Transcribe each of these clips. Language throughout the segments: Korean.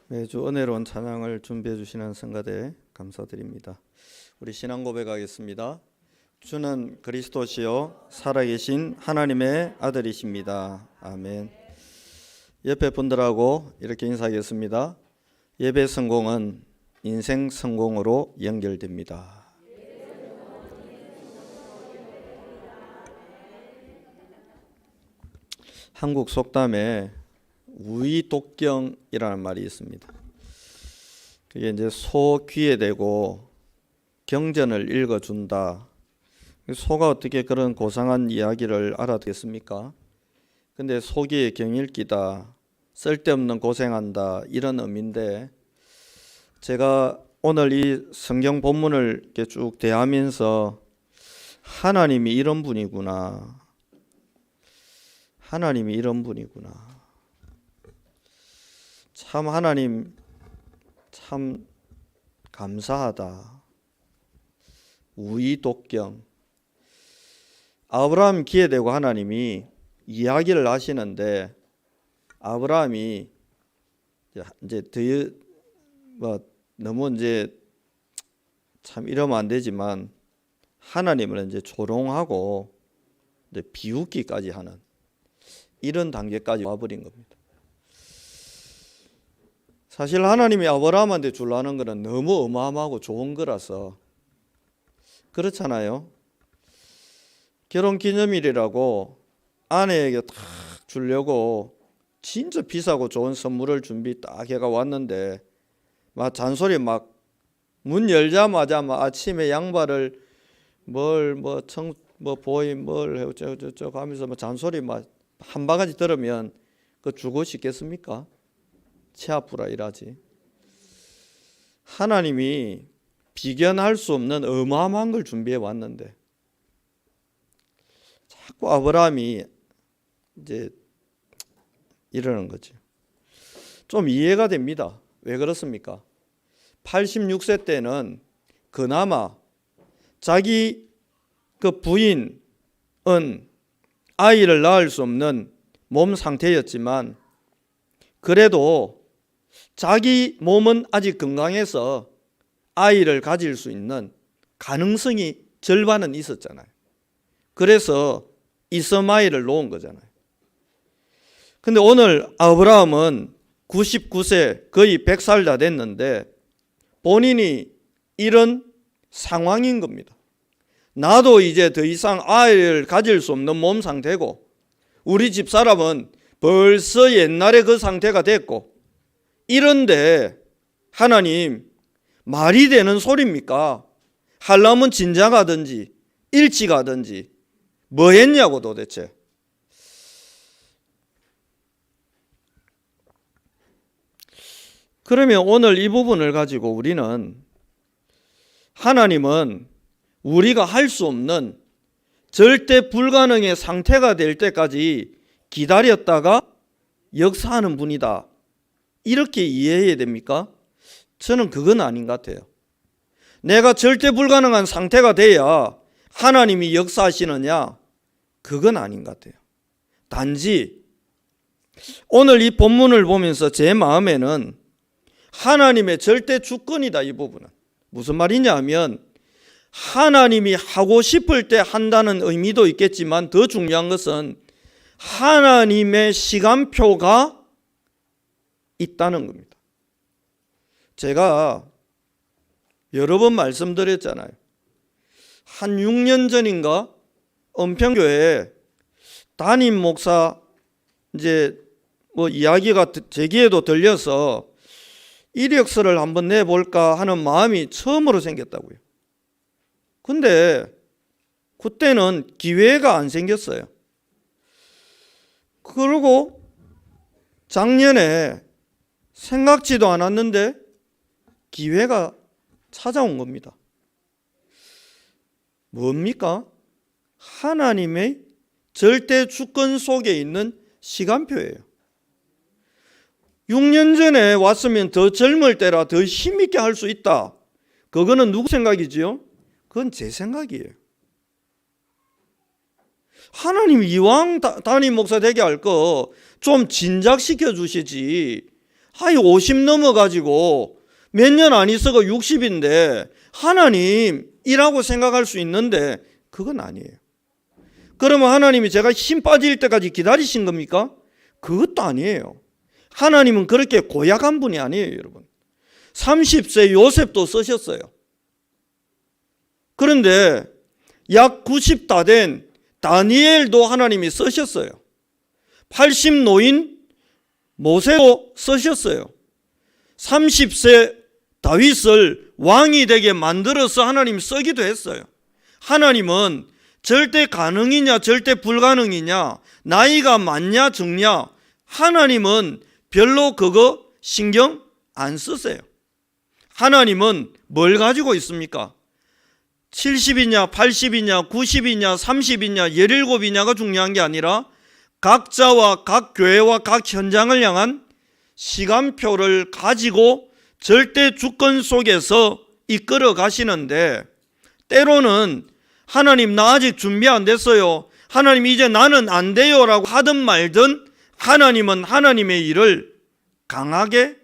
매주 은혜로운 찬양을 준비해 주시는 성가대 감사드립니다. 우리 신앙 고백하겠습니다. 주는 그리스도시요 살아계신 하나님의 아들이십니다. 아멘. 옆에 분들하고 이렇게 인사하겠습니다. 예배 성공은 인생 성공으로 연결됩니다. 한국 속담에 우이독경이라는 말이 있습니다. 그게 이제 소 귀에 대고 경전을 읽어준다. 소가 어떻게 그런 고상한 이야기를 알아듣겠습니까? 근데 소 귀에 경읽기다, 쓸데없는 고생한다, 이런 의미인데, 제가 오늘 이 성경 본문을 이렇게 쭉 대하면서 하나님이 이런 분이구나, 하나님이 이런 분이구나, 참 하나님 참 감사하다. 우이독경, 아브라함 귀에 대고 하나님이 이야기를 하시는데, 아브라함이 이제 너무 이제 참 이러면 안 되지만 하나님을 이제 조롱하고 이제 비웃기까지 하는 이런 단계까지 와버린 겁니다. 사실 하나님이 아브라함한테 주려는 거는 너무 어마어마하고 좋은 거라서 그렇잖아요. 결혼기념일이라고 아내에게 딱 주려고 진짜 비싸고 좋은 선물을 준비 딱 해가 왔는데 막 잔소리 막 문 열자마자 막 아침에 양말을 보임 뭘 어쩌고 하면서 막 잔소리 막 한 바가지 들으면 그 주고 싶겠습니까? 치 아프라 이라지. 하나님이 비견할 수 없는 어마어마한 걸 준비해 왔는데 자꾸 아브라함이 이제 이러는 거죠. 좀 이해가 됩니다. 왜 그렇습니까? 86세 때는 그나마 자기 그 부인은 아이를 낳을 수 없는 몸 상태였지만 그래도 자기 몸은 아직 건강해서 아이를 가질 수 있는 가능성이 절반은 있었잖아요. 그래서 이스마엘을 놓은 거잖아요. 근데 오늘 아브라함은 99세 거의 100살 다 됐는데 본인이 이런 상황인 겁니다. 나도 이제 더 이상 아이를 가질 수 없는 몸 상태고 우리 집사람은 벌써 옛날에 그 상태가 됐고 이런데 하나님 말이 되는 소리입니까? 하려면 진작 하든지 일찍 하든지 뭐 했냐고 도대체. 그러면 오늘 이 부분을 가지고 우리는 하나님은 우리가 할 수 없는 절대 불가능의 상태가 될 때까지 기다렸다가 역사하는 분이다, 이렇게 이해해야 됩니까? 저는 그건 아닌 것 같아요. 내가 절대 불가능한 상태가 돼야 하나님이 역사하시느냐? 그건 아닌 것 같아요. 단지 오늘 이 본문을 보면서 제 마음에는 하나님의 절대 주권이다, 이 부분은. 무슨 말이냐 하면 하나님이 하고 싶을 때 한다는 의미도 있겠지만 더 중요한 것은 하나님의 시간표가 있다는 겁니다. 제가 여러 번 말씀드렸잖아요. 한 6년 전인가 은평교회에 담임 목사 이제 이야기가 제 귀에도 들려서 이력서를 한번 내볼까 하는 마음이 처음으로 생겼다고요. 근데 그때는 기회가 안 생겼어요. 그리고 작년에 생각지도 않았는데 기회가 찾아온 겁니다. 뭡니까? 하나님의 절대 주권 속에 있는 시간표예요. 6년 전에 왔으면 더 젊을 때라 더 힘있게 할 수 있다. 그거는 누구 생각이지요? 그건 제 생각이에요. 하나님 이왕 담임 목사 되게 할 거 좀 진작시켜 주시지. 하이 50 넘어가지고 몇 년 안 있어가 60인데 하나님이라고 생각할 수 있는데 그건 아니에요. 그러면 하나님이 제가 힘 빠질 때까지 기다리신 겁니까? 그것도 아니에요. 하나님은 그렇게 고약한 분이 아니에요, 여러분. 30세 요셉도 쓰셨어요. 그런데 약 90 다 된 다니엘도 하나님이 쓰셨어요. 80 노인 모세도 쓰셨어요. 30세 다윗을 왕이 되게 만들어서 하나님이 쓰기도 했어요. 하나님은 절대 가능이냐 절대 불가능이냐, 나이가 많냐 적냐, 하나님은 별로 그거 신경 안 쓰세요. 하나님은 뭘 가지고 있습니까? 70이냐 80이냐 90이냐 30이냐 17이냐가 중요한 게 아니라 각자와 각 교회와 각 현장을 향한 시간표를 가지고 절대 주권 속에서 이끌어 가시는데, 때로는 하나님 나 아직 준비 안 됐어요, 하나님 이제 나는 안 돼요 라고 하든 말든 하나님은 하나님의 일을 강하게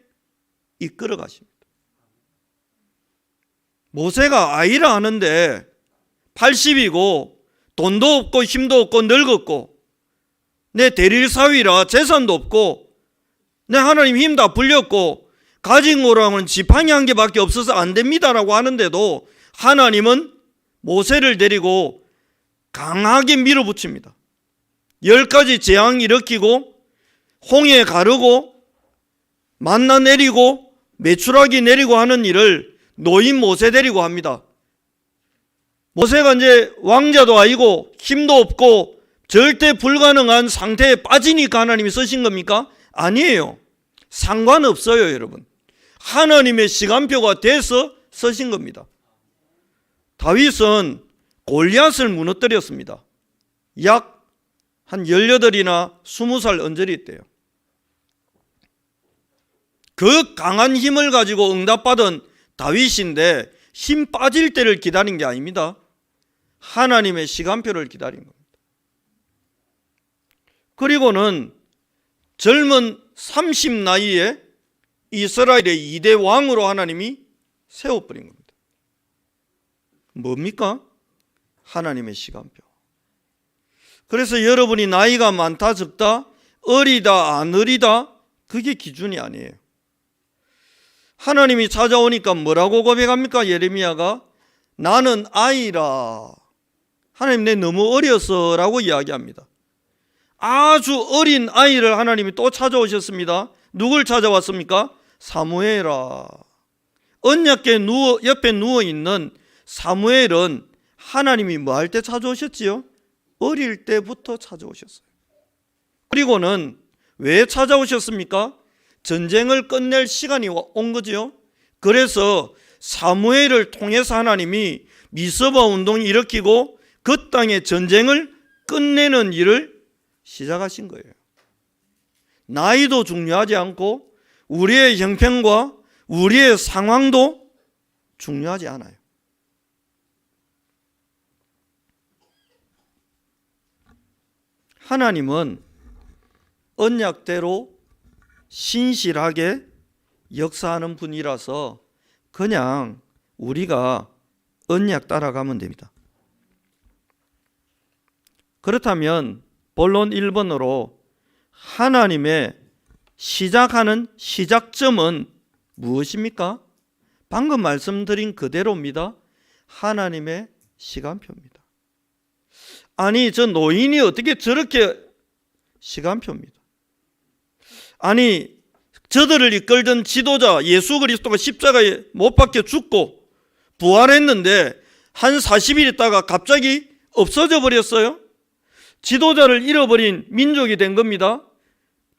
이끌어 가십니다. 모세가 아이라 하는데 80이고 돈도 없고 힘도 없고 늙었고 내 대릴사위라 재산도 없고 내 하나님 힘 다 불렸고 가진 거랑은 지팡이 한 개밖에 없어서 안 됩니다라고 하는데도 하나님은 모세를 데리고 강하게 밀어붙입니다. 10가지 재앙 일으키고 홍해 가르고 만나 내리고 메추라기 내리고 하는 일을 노인 모세 데리고 합니다. 모세가 이제 왕자도 아니고 힘도 없고 절대 불가능한 상태에 빠지니까 하나님이 쓰신 겁니까? 아니에요. 상관없어요, 여러분. 하나님의 시간표가 돼서 쓰신 겁니다. 다윗은 골리앗을 무너뜨렸습니다. 약 한 18이나 20살 언저리 때요. 그 강한 힘을 가지고 응답받은 다윗인데 힘 빠질 때를 기다린 게 아닙니다. 하나님의 시간표를 기다린 겁니다. 그리고는 젊은 30 나이에 이스라엘의 2대 왕으로 하나님이 세워버린 겁니다. 뭡니까? 하나님의 시간표. 그래서 여러분이 나이가 많다 적다, 어리다 안 어리다, 그게 기준이 아니에요. 하나님이 찾아오니까 뭐라고 고백합니까? 예레미야가 나는 아이라. 하나님 내 너무 어려서 라고 이야기합니다. 아주 어린 아이를 하나님이 또 찾아오셨습니다. 누굴 찾아왔습니까? 사무엘아. 언약궤 옆에 누워있는 사무엘은 하나님이 뭐 할 때 찾아오셨지요? 어릴 때부터 찾아오셨어요. 그리고는 왜 찾아오셨습니까? 전쟁을 끝낼 시간이 온 거죠. 그래서 사무엘을 통해서 하나님이 미스바 운동을 일으키고 그 땅의 전쟁을 끝내는 일을 시작하신 거예요. 나이도 중요하지 않고 우리의 형편과 우리의 상황도 중요하지 않아요. 하나님은 언약대로 신실하게 역사하는 분이라서 그냥 우리가 언약 따라가면 됩니다. 그렇다면 본론 1번으로 하나님의 시작하는 시작점은 무엇입니까? 방금 말씀드린 그대로입니다. 하나님의 시간표입니다. 아니, 저 노인이 어떻게 저렇게 시간표입니다. 아니, 저들을 이끌던 지도자 예수 그리스도가 십자가에 못 박혀 죽고 부활했는데 한 40일 있다가 갑자기 없어져 버렸어요. 지도자를 잃어버린 민족이 된 겁니다.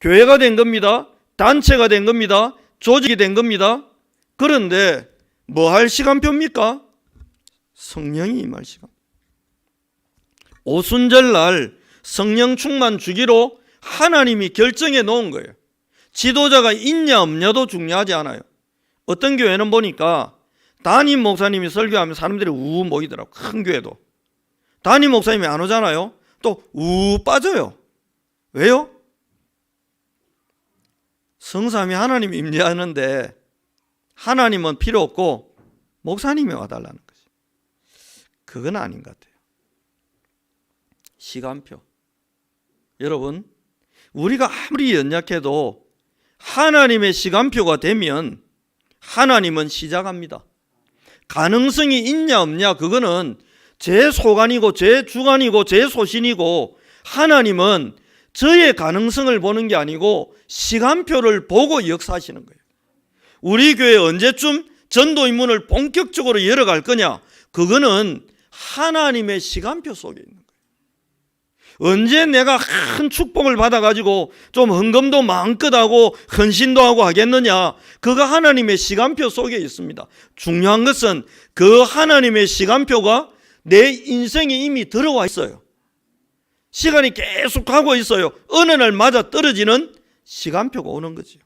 교회가 된 겁니다. 단체가 된 겁니다. 조직이 된 겁니다. 그런데 뭐 할 시간표입니까? 성령이 임할 시간. 오순절날 성령 충만 주기로 하나님이 결정해 놓은 거예요. 지도자가 있냐 없냐도 중요하지 않아요. 어떤 교회는 보니까 담임 목사님이 설교하면 사람들이 우 모이더라고. 큰 교회도. 담임 목사님이 안 오잖아요. 또 우 빠져요. 왜요? 성삼위 하나님이 임재하는데 하나님은 필요 없고 목사님이 와달라는 거지. 그건 아닌 것 같아요. 시간표. 여러분, 우리가 아무리 연약해도 하나님의 시간표가 되면 하나님은 시작합니다. 가능성이 있냐 없냐 그거는 제 소관이고 제 주관이고 제 소신이고, 하나님은 저의 가능성을 보는 게 아니고 시간표를 보고 역사하시는 거예요. 우리 교회 언제쯤 전도 임문을 본격적으로 열어갈 거냐, 그거는 하나님의 시간표 속에 있는 거예요. 언제 내가 큰 축복을 받아가지고 좀 헌금도 마음껏 하고 헌신도 하고 하겠느냐, 그거 하나님의 시간표 속에 있습니다. 중요한 것은 그 하나님의 시간표가 내 인생에 이미 들어와 있어요. 시간이 계속 가고 있어요. 어느 날 맞아 떨어지는 시간표가 오는 거죠.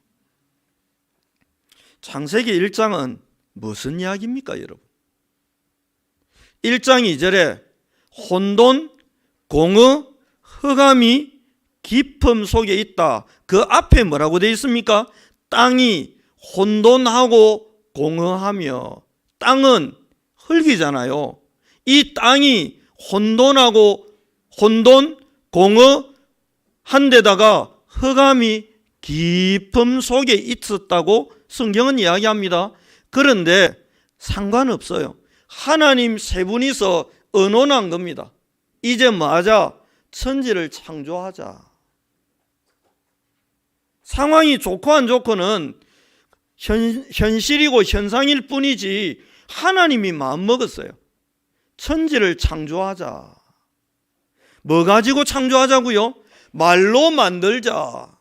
창세기 1장은 무슨 이야기입니까, 여러분? 1장 2절에 혼돈, 공의, 흑암이 깊음 속에 있다. 그 앞에 뭐라고 되어 있습니까? 땅이 혼돈하고 공허하며. 땅은 흙이잖아요. 이 땅이 혼돈, 공허한 데다가 흑암이 깊음 속에 있었다고 성경은 이야기합니다. 그런데 상관없어요. 하나님 세 분이서 의논한 겁니다. 이제 뭐하자? 천지를 창조하자. 상황이 좋고 안 좋고는 현실이고 현상일 뿐이지 하나님이 마음먹었어요. 천지를 창조하자. 뭐 가지고 창조하자고요? 말로 만들자.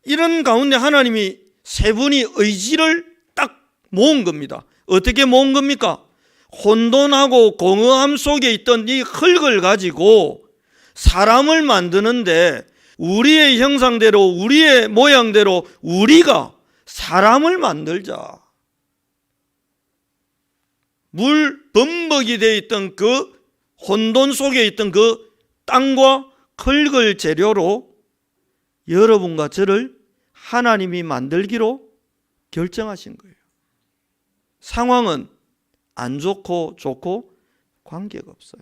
이런 가운데 하나님이 세 분이 의지를 딱 모은 겁니다. 어떻게 모은 겁니까? 혼돈하고 공허함 속에 있던 이 흙을 가지고 사람을 만드는데, 우리의 형상대로 우리의 모양대로 우리가 사람을 만들자. 물 범벅이 되어 있던 그 혼돈 속에 있던 그 땅과 흙을 재료로 여러분과 저를 하나님이 만들기로 결정하신 거예요. 상황은 안 좋고 좋고 관계가 없어요.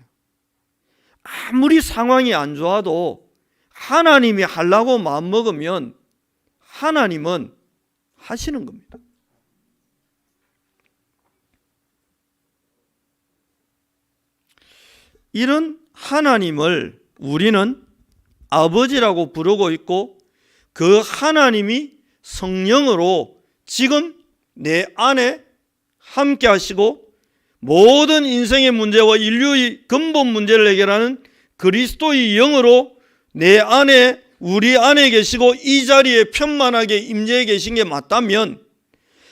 아무리 상황이 안 좋아도 하나님이 하려고 마음먹으면 하나님은 하시는 겁니다. 이런 하나님을 우리는 아버지라고 부르고 있고, 그 하나님이 성령으로 지금 내 안에 함께 하시고 모든 인생의 문제와 인류의 근본 문제를 해결하는 그리스도의 영으로 내 안에, 우리 안에 계시고 이 자리에 편만하게 임재해 계신 게 맞다면,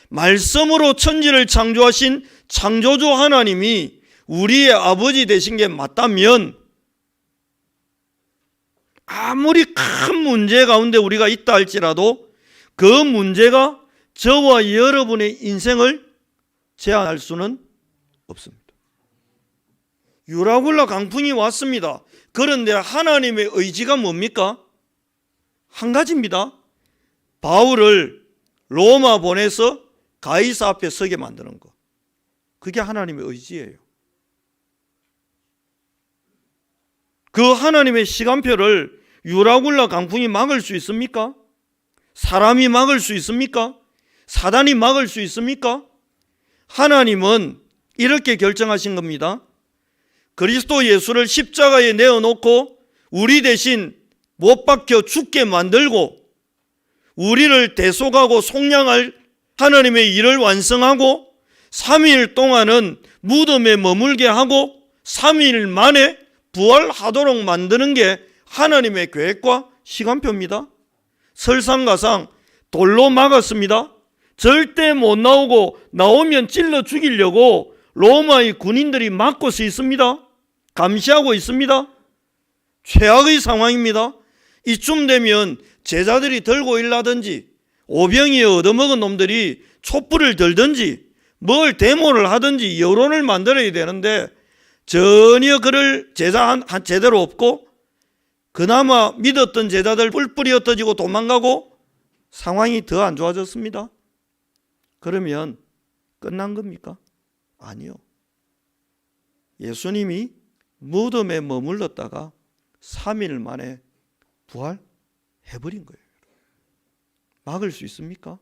말씀으로 천지를 창조하신 창조주 하나님이 우리의 아버지 되신 게 맞다면, 아무리 큰 문제 가운데 우리가 있다 할지라도 그 문제가 저와 여러분의 인생을 제한할 수는 없습니다. 유라굴라 강풍이 왔습니다. 그런데 하나님의 의지가 뭡니까? 한 가지입니다. 바울을 로마 보내서 가이사 앞에 서게 만드는 것. 그게 하나님의 의지예요. 그 하나님의 시간표를 유라굴라 강풍이 막을 수 있습니까? 사람이 막을 수 있습니까? 사단이 막을 수 있습니까? 하나님은 이렇게 결정하신 겁니다. 그리스도 예수를 십자가에 내어놓고 우리 대신 못 박혀 죽게 만들고 우리를 대속하고 속량할 하나님의 일을 완성하고 3일 동안은 무덤에 머물게 하고 3일 만에 부활하도록 만드는 게 하나님의 계획과 시간표입니다. 설상가상 돌로 막았습니다. 절대 못 나오고 나오면 찔러 죽이려고 로마의 군인들이 막고 서 있습니다. 감시하고 있습니다. 최악의 상황입니다. 이쯤 되면 제자들이 들고 일나든지 오병이에 얻어먹은 놈들이 촛불을 들든지 뭘 데모를 하든지 여론을 만들어야 되는데 전혀 그럴 제자 제대로 없고 그나마 믿었던 제자들 뿔뿔이 흩어지고 도망가고 상황이 더 안 좋아졌습니다. 그러면 끝난 겁니까? 아니요. 예수님이 무덤에 머물렀다가 3일 만에 부활해버린 거예요. 막을 수 있습니까?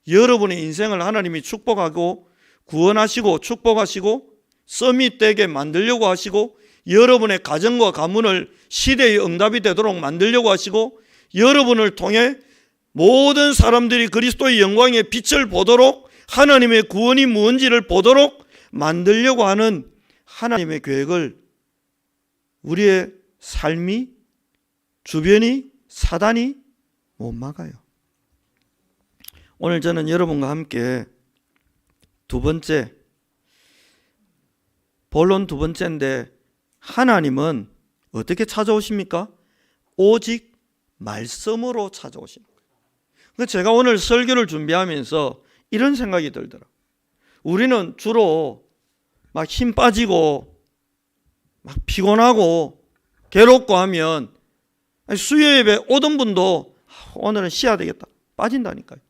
여러분의 인생을 하나님이 축복하고 구원하시고 축복하시고 썸이 되게 만들려고 하시고 여러분의 가정과 가문을 시대의 응답이 되도록 만들려고 하시고 여러분을 통해 모든 사람들이 그리스도의 영광의 빛을 보도록 하나님의 구원이 무언지를 보도록 만들려고 하는 하나님의 계획을 우리의 삶이 주변이 사단이 못 막아요. 오늘 저는 여러분과 함께 두 번째, 본론 두 번째인데 하나님은 어떻게 찾아오십니까? 오직 말씀으로 찾아오시는 거예요. 그래서 제가 오늘 설교를 준비하면서 이런 생각이 들더라고요. 우리는 주로 막 힘 빠지고 막 피곤하고 괴롭고 하면 수요 예배 오던 분도 오늘은 쉬어야 되겠다 빠진다니까요.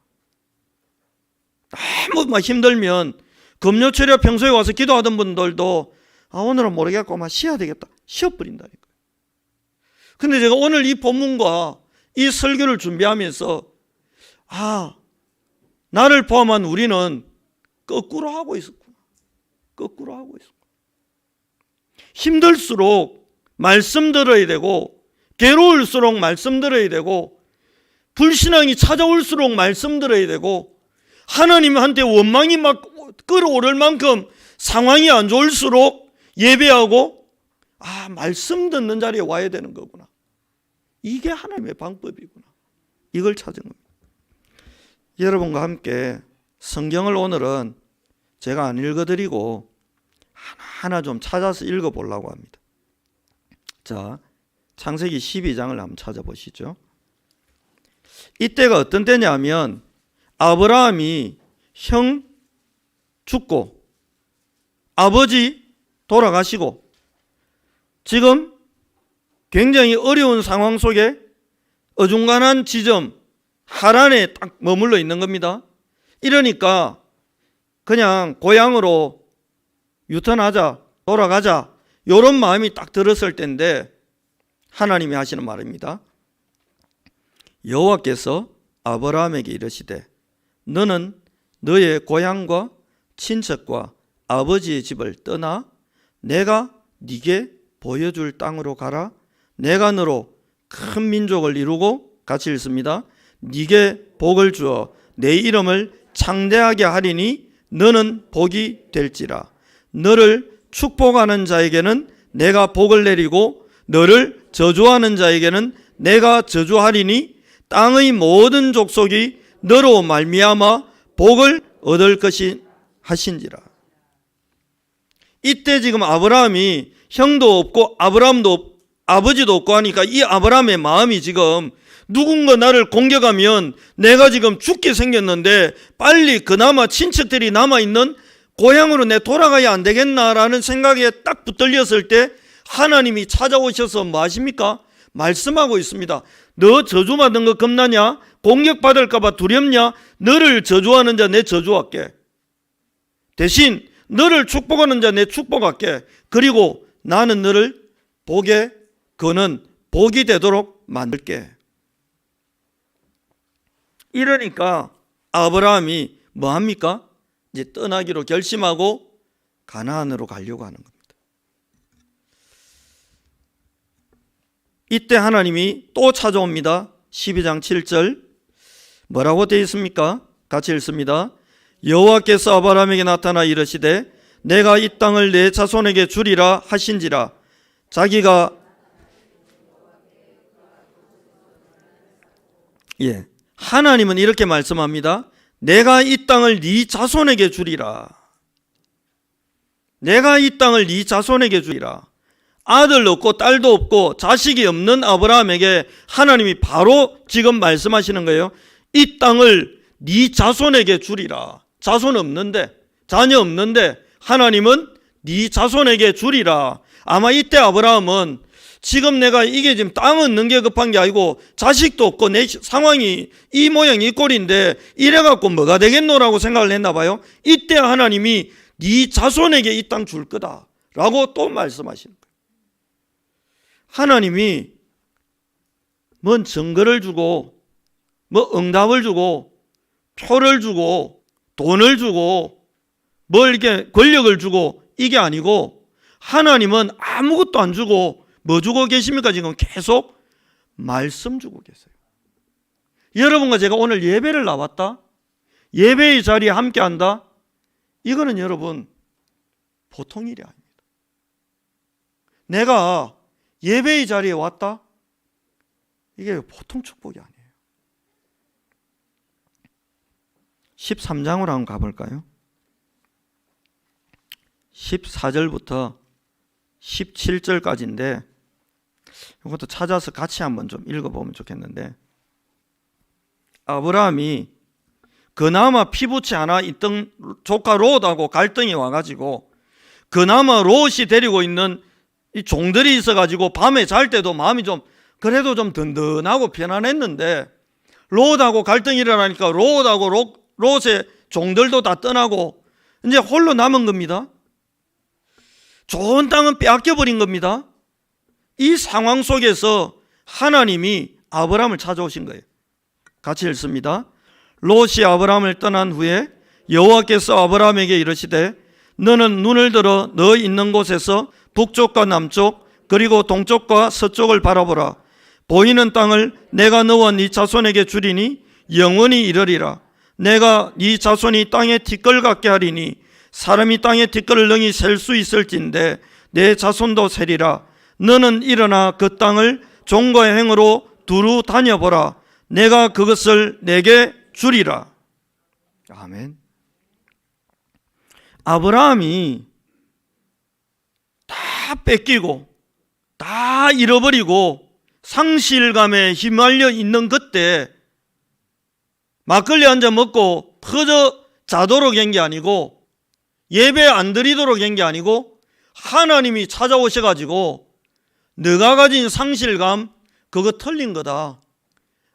너무 막 힘들면 금요철에 평소에 와서 기도하던 분들도 오늘은 모르겠고 막 쉬어야 되겠다 쉬어버린다니까요. 근데 제가 오늘 이 본문과 이 설교를 준비하면서 나를 포함한 우리는 거꾸로 하고 있었구나. 거꾸로 하고 있었구나. 힘들수록 말씀 들어야 되고 괴로울수록 말씀 들어야 되고 불신앙이 찾아올수록 말씀 들어야 되고 하나님한테 원망이 막 끌어오를 만큼 상황이 안 좋을수록 예배하고 말씀 듣는 자리에 와야 되는 거구나. 이게 하나님의 방법이구나. 이걸 찾은 겁니다. 여러분과 함께 성경을 오늘은 제가 안 읽어드리고 하나하나 좀 찾아서 읽어보려고 합니다. 자, 창세기 12장을 한번 찾아보시죠. 이때가 어떤 때냐면 아브라함이 형 죽고 아버지 돌아가시고 지금 굉장히 어려운 상황 속에 어중간한 지점 하란에 딱 머물러 있는 겁니다. 이러니까 그냥 고향으로 유턴하자 돌아가자 이런 마음이 딱 들었을 때인데 하나님이 하시는 말입니다. 여호와께서 아브라함에게 이르시되 너는 너의 고향과 친척과 아버지의 집을 떠나 내가 네게 보여줄 땅으로 가라. 내가 너로 큰 민족을 이루고 같이 읽습니다. 네게 복을 주어 내 이름을 창대하게 하리니 너는 복이 될지라. 너를 축복하는 자에게는 내가 복을 내리고 너를 저주하는 자에게는 내가 저주하리니 땅의 모든 족속이 너로 말미암아 복을 얻을 것이 하신지라. 이때 지금 아브라함이 형도 없고 아브라함도 아버지도 없고 하니까 이 아브라함의 마음이 지금 누군가 나를 공격하면 내가 지금 죽게 생겼는데 빨리 그나마 친척들이 남아있는 고향으로 내 돌아가야 안 되겠나라는 생각에 딱 붙들렸을 때 하나님이 찾아오셔서 뭐 하십니까? 말씀하고 있습니다. 너 저주받은 거 겁나냐? 공격받을까 봐 두렵냐? 너를 저주하는 자 내 저주할게. 대신 너를 축복하는 자 내 축복할게. 그리고 나는 너를 복에 거는 복이 되도록 만들게. 이러니까 아브라함이 뭐 합니까? 이제 떠나기로 결심하고 가나안으로 가려고 하는 겁니다. 이때 하나님이 또 찾아옵니다. 12장 7절 뭐라고 되어 있습니까? 같이 읽습니다. 여호와께서 아브라함에게 나타나 이르시되 내가 이 땅을 내 자손에게 주리라 하신지라. 자기가 하나님은 이렇게 말씀합니다. 내가 이 땅을 네 자손에게 주리라. 내가 이 땅을 네 자손에게 주리라. 아들 없고 딸도 없고 자식이 없는 아브라함에게 하나님이 바로 지금 말씀하시는 거예요. 이 땅을 네 자손에게 주리라. 자손 없는데, 자녀 없는데 하나님은 네 자손에게 주리라. 아마 이때 아브라함은 지금 내가 이게 지금 땅 얻는 게 급한 게 아니고 자식도 없고 내 상황이 이 모양 이 꼴인데 이래갖고 뭐가 되겠노라고 생각을 했나 봐요. 이때 하나님이 네 자손에게 이 땅 줄 거다 라고 또 말씀하시는 거예요. 하나님이 뭔 증거를 주고 뭐 응답을 주고 표를 주고 돈을 주고 뭘 이렇게 권력을 주고 이게 아니고 하나님은 아무것도 안 주고 뭐 주고 계십니까? 지금 계속 말씀 주고 계세요. 여러분과 제가 오늘 예배를 나왔다, 예배의 자리에 함께 한다, 이거는 여러분 보통 일이 아닙니다. 내가 예배의 자리에 왔다, 이게 보통 축복이 아니에요. 13장으로 한번 가볼까요? 14절부터 17절까지인데 이것도 찾아서 같이 한번 좀 읽어보면 좋겠는데, 아브라함이 그나마 피부치 하나 있던 조카 롯하고 갈등이 와가지고 그나마 롯이 데리고 있는 이 종들이 있어가지고 밤에 잘 때도 마음이 좀 그래도 좀 든든하고 편안했는데 롯하고 갈등이 일어나니까 롯하고 롯의 종들도 다 떠나고 이제 홀로 남은 겁니다. 좋은 땅은 빼앗겨버린 겁니다. 이 상황 속에서 하나님이 아브라함을 찾아오신 거예요. 같이 읽습니다. 롯이 아브라함을 떠난 후에 여호와께서 아브라함에게 이르시되 너는 눈을 들어 너 있는 곳에서 북쪽과 남쪽 그리고 동쪽과 서쪽을 바라보라. 보이는 땅을 내가 너와 네 자손에게 주리니 영원히 이르리라. 내가 네 자손이 땅에 티끌 같게 하리니 사람이 땅에 티끌을 능히 셀 수 있을진데 내 자손도 세리라. 너는 일어나 그 땅을 종과 행으로 두루 다녀보라. 내가 그것을 내게 주리라. 아멘. 아브라함이 다 뺏기고 다 잃어버리고 상실감에 휘말려 있는 그때 막걸리 한 잔 먹고 퍼져 자도록 한 게 아니고 예배 안 드리도록 한 게 아니고 하나님이 찾아오셔가지고 너가 가진 상실감 그거 틀린 거다.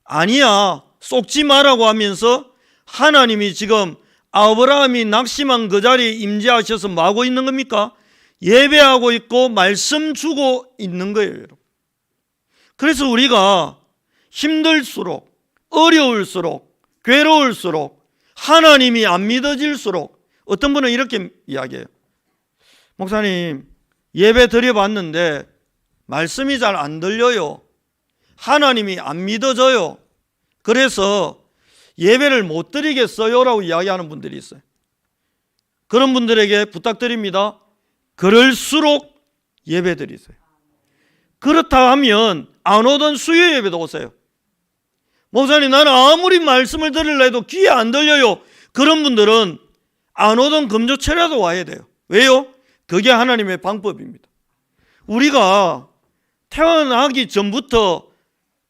아니야, 속지 마라고 하면서 하나님이 지금 아브라함이 낙심한 그 자리에 임재하셔서 뭐 하고 있는 겁니까? 예배하고 있고 말씀 주고 있는 거예요, 여러분. 그래서 우리가 힘들수록 어려울수록 괴로울수록 하나님이 안 믿어질수록 어떤 분은 이렇게 이야기해요. 목사님, 예배 드려봤는데 말씀이 잘 안 들려요. 하나님이 안 믿어져요. 그래서 예배를 못 드리겠어요 라고 이야기하는 분들이 있어요. 그런 분들에게 부탁드립니다. 그럴수록 예배 드리세요. 그렇다 하면 안 오던 수요 예배도 오세요. 목사님, 나는 아무리 말씀을 들으려 해도 귀에 안 들려요. 그런 분들은 안 오던 금요철에도 와야 돼요. 왜요? 그게 하나님의 방법입니다. 우리가 태어나기 전부터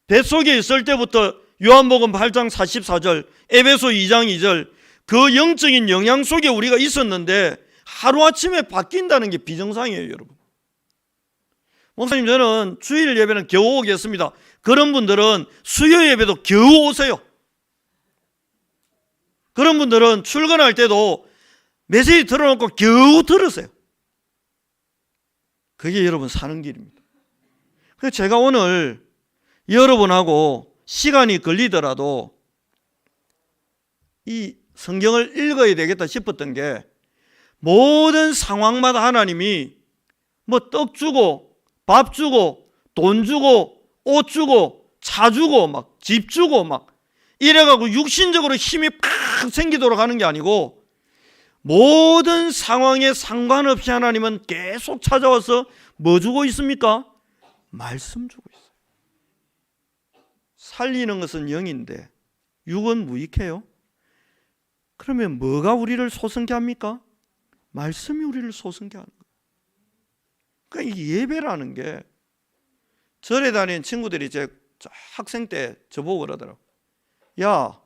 뱃속에 있을 때부터 요한복음 8장 44절, 에베소 2장 2절 그 영적인 영향 속에 우리가 있었는데 하루아침에 바뀐다는 게 비정상이에요, 여러분. 목사님, 저는 주일 예배는 겨우 오겠습니다. 그런 분들은 수요 예배도 겨우 오세요. 그런 분들은 출근할 때도 메시지 틀어놓고 겨우 들으세요. 그게 여러분 사는 길입니다. 그래서 제가 오늘 여러분하고 시간이 걸리더라도 이 성경을 읽어야 되겠다 싶었던 게, 모든 상황마다 하나님이 뭐 떡 주고 밥 주고 돈 주고 옷 주고 차 주고 막 집 주고 막 이래가지고 육신적으로 힘이 팍 생기도록 하는 게 아니고, 모든 상황에 상관없이 하나님은 계속 찾아와서 뭐 주고 있습니까? 말씀 주고 있어요. 살리는 것은 영인데 육은 무익해요. 그러면 뭐가 우리를 소성케 합니까? 말씀이 우리를 소성케 하는 거예요. 그러니까 이 예배라는 게, 절에 다니는 친구들이 제 학생 때 저보고 그러더라고. 야,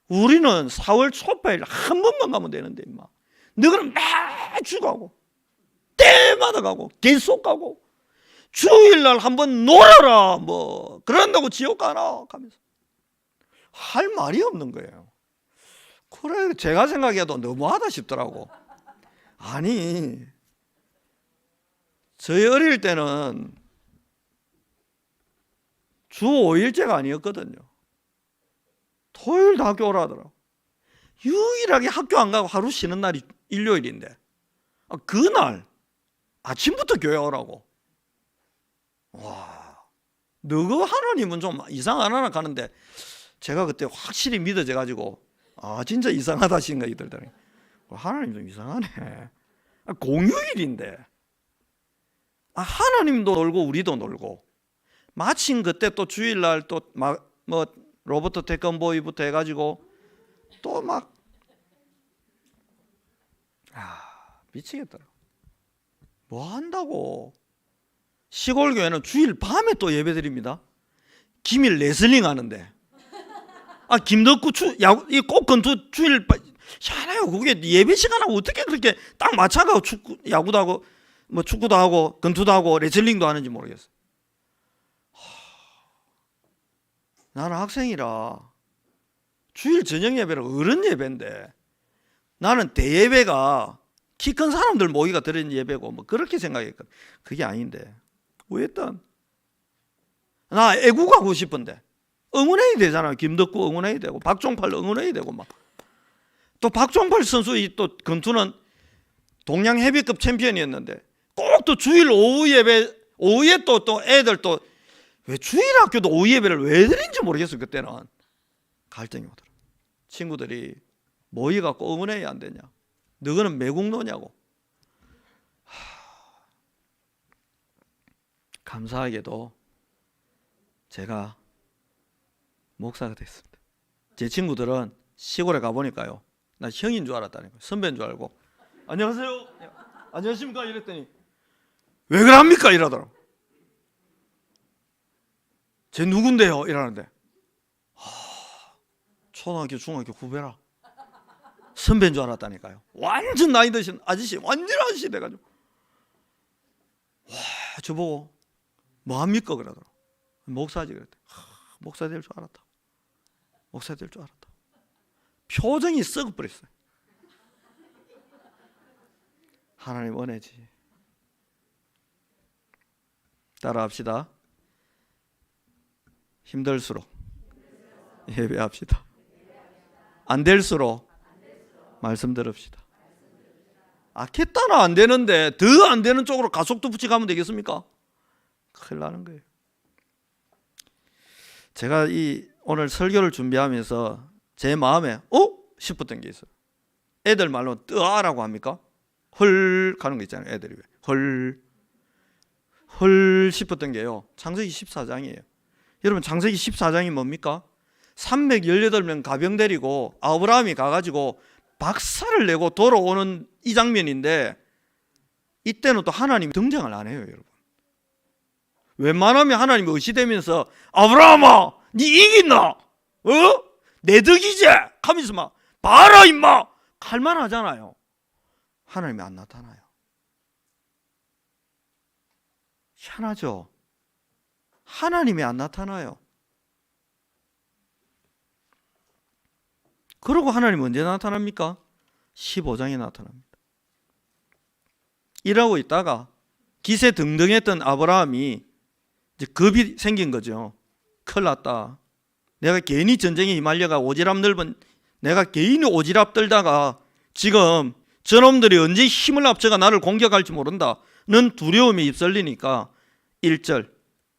우리는 4월 초파일 한 번만 가면 되는데 임마, 너희는 매주 가고 때마다 가고 계속 가고 주일날 한번 놀아라 뭐 그런다고 지옥 가나 하면서 할 말이 없는 거예요. 그래 제가 생각해도 너무하다 싶더라고. 아니 저희 어릴 때는 주 5일제가 아니었거든요. 토요일도 학교 오라더라고. 유일하게 학교 안 가고 하루 쉬는 날이 일요일인데 그날 아침부터 교회 오라고. 와, 너그 하나님은 좀 이상하나 가는데 제가 그때 확실히 믿어져 가지고 진짜 이상하다 생각이 들더라고요. 하나님 좀 이상하네. 공휴일인데 하나님도 놀고 우리도 놀고 마침 그때 또 주일날 또 막 뭐 로버트 태권보이부터 해가지고 또 막 미치겠더라. 뭐 한다고. 시골 교회는 주일 밤에 또 예배 드립니다. 김일 레슬링 하는데 김덕구 이 꽃건투 주일 희한해요. 그게 예배 시간하고 어떻게 그렇게 딱 맞춰가고 야구도 하고 뭐 축구도 하고 건투도 하고 레슬링도 하는지 모르겠어요. 나는 학생이라 주일 저녁 예배는 어른 예배인데 나는 대예배가 키 큰 사람들 모이가 들은 예배고 뭐 그렇게 생각했거든. 그게 아닌데 왜였던 나 애국 가고 싶은데 응원해야 되잖아요. 김덕구 응원해야 되고 박종팔 응원해야 되고 막 또 박종팔 선수 또 건투는 동양 헤비급 챔피언이었는데 꼭 또 주일 오후 예배 오후에 또 애들 또 왜 주일 학교도 오후 예배를 왜 드린지 모르겠어요. 그때는 갈등이 오더라. 친구들이 모이 갖고 응원해야 안 되냐? 너희는 매국노냐고. 감사하게도 제가 목사가 됐습니다. 제 친구들은 시골에 가보니까요, 나 형인 줄 알았다니까요. 선배인 줄 알고 안녕하세요, 안녕하십니까 이랬더니 왜 그럽니까 이러더라고. 쟤 누군데요 이러는데 초등학교 중학교 후배라. 선배인 줄 알았다니까요. 완전 나이 드신 아저씨, 완전 아저씨 돼가지고 와 저보고 뭐합니까 그러더라고. 목사지 그랬대. 목사 될 줄 알았다. 목사 될 줄 알았다. 표정이 썩어버렸어요. 하나님 은혜지. 따라합시다. 힘들수록 예배합시다. 안 될수록 말씀 들읍시다. 겠다나 안 되는데 더 안 되는 쪽으로 가속도 붙여가면 되겠습니까? 큰일 나는 거예요. 제가 오늘 설교를 준비하면서 제 마음에 싶었던 게 있어요. 애들 말로 뜨아라고 합니까? 헐 가는 거 있잖아요. 애들이 헐 싶었던 게요. 창세기 14장이에요. 여러분 창세기 14장이 뭡니까? 318명 가병 데리고 아브라함이 가가지고 박살을 내고 돌아오는 이 장면인데 이때는 또 하나님이 등장을 안 해요. 여러분 웬만하면 하나님이 의시되면서 아브라함아 니 이긴나? 내 덕이지? 하면서 막 봐라 임마 칼만 하잖아요. 하나님이 안 나타나요. 희한하죠? 하나님이 안 나타나요. 그러고 하나님 언제 나타납니까? 15장에 나타납니다. 이러고 있다가 기세 등등했던 아브라함이 이제 겁이 생긴 거죠. 큰일 났다. 내가 괜히 전쟁에 휘말려가 오지랖 넓은 내가 괜히 오지랖 떨다가 지금 저놈들이 언제 힘을 합쳐가 나를 공격할지 모른다. 는 두려움에 입설리니까 1절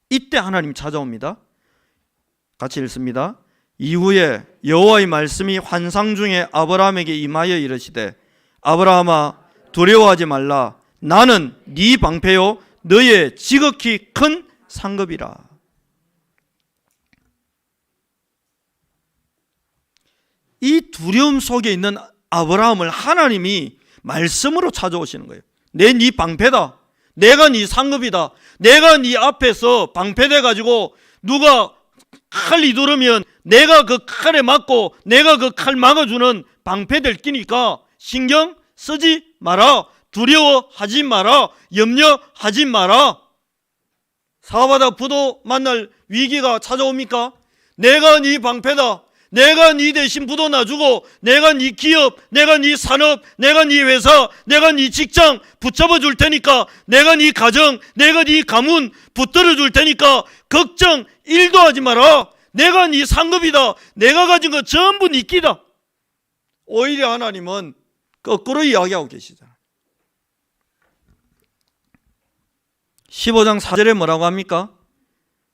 이때 하나님 찾아옵니다. 같이 읽습니다. 이후에 여호와의 말씀이 환상 중에 아브라함에게 임하여 이르시되 아브라함아 두려워하지 말라. 나는 네 방패요 너의 지극히 큰 상급이라. 이 두려움 속에 있는 아브라함을 하나님이 말씀으로 찾아오시는 거예요. 내 네 방패다. 내가 네 상급이다. 내가 네 앞에서 방패돼 가지고 누가 칼 이두르면 내가 그 칼에 맞고 내가 그 칼 막아주는 방패될 끼니까 신경 쓰지 마라. 두려워하지 마라. 염려하지 마라. 사바다 부도 만날 위기가 찾아옵니까? 내가 네 방패다. 내가 네 대신 부도 놔주고 내가 네 기업, 내가 네 산업, 내가 네 회사, 내가 네 직장 붙잡아 줄 테니까, 내가 네 가정, 내가 네 가문 붙들어 줄 테니까 걱정 1도 하지 마라. 내가 네 상급이다. 내가 가진 거 전부 네 끼다. 오히려 하나님은 거꾸로 이야기하고 계시잖아요. 15장 4절에 뭐라고 합니까?